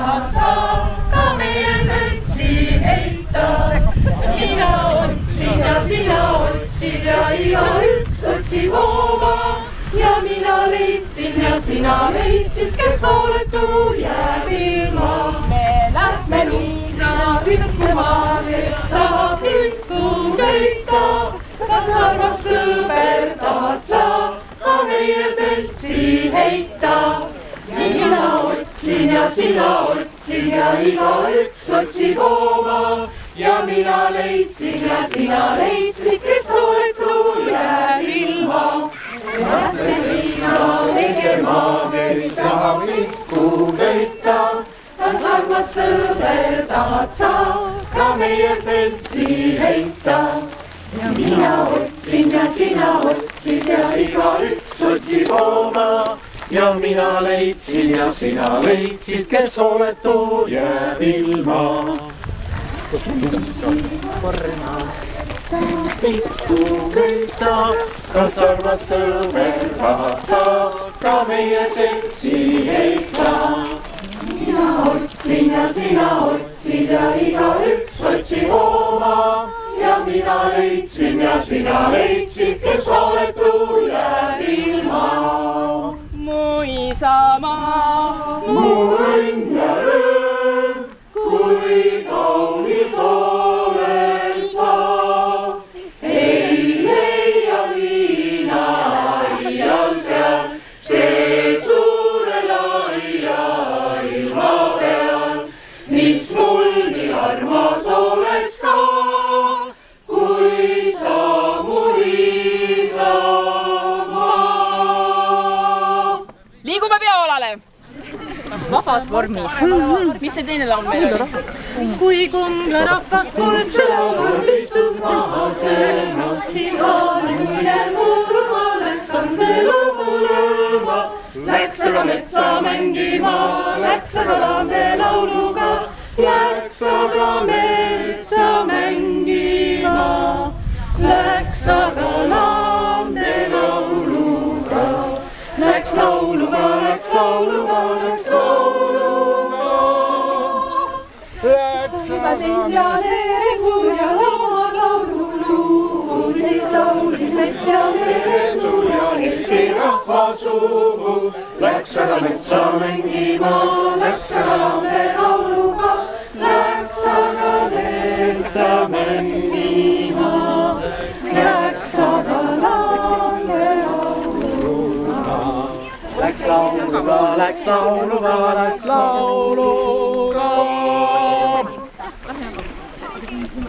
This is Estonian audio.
tahad sa ka meie seltsi heita. Mina otsin ja sina otsid ja igaüks otsib oma. Ja mina leidsin ja sina leidsid, kes hooletu jääb ilma. Me lähme liina ütlema, kes tahab liitu köita. Kas armas sõber tahad sa ka meie seltsi heita? Mina otsin ja sina otsid ja igaüks otsib oma. Ja mina leidsin ja sina leidsid, kes hooletu jääb ilma. Lähme liina tegema, kes tahab liitu köita. Kas armas sõber tahad sa ka meie seltsi heita? Ja mina otsin ja sina otsid ja igaüks otsib oma. Ja mina leidsin ja sina leidsid, kes hooletu jääb ilma. Liitu köita, kas armas sõber tahad sa ka meie seltsi heita? Mina otsin ja sina otsid ja igaüks otsib oma. Ja mina leidsin ja sina leidsid, kes hooletu jääb ilma. Mu isamaa, mu õnn ja rõõm, kui kaunis oled sa. Ei leia viina aialt ja see suure laia ilma peal, mis mul nii armas oleks ka, kui sa mu isamaa. Liigume peaolale. Kas vabas vormis? Mis see teine laul meil oli? Kui Kungla rahvas kuldse laulul istus maha sööma, siis Haanemine murma läks kande lugu lööma. Läks aga metsa mängima, läks aga laamde lauluga, läks aga metsa mängima, läks aga laamde lauluga, läks lauluga, läks lauluga, läks lauluga. Ja leesu ja loomad laululugu, siis laulis mets ja leesu ja Eesti rahva sugu. Läks aga metsa mängima, läks aga laamde lauluga, läks aga metsa mängima, läks aga laamde lauluga. Läks lauluga, läks lauluga, läks lauluga.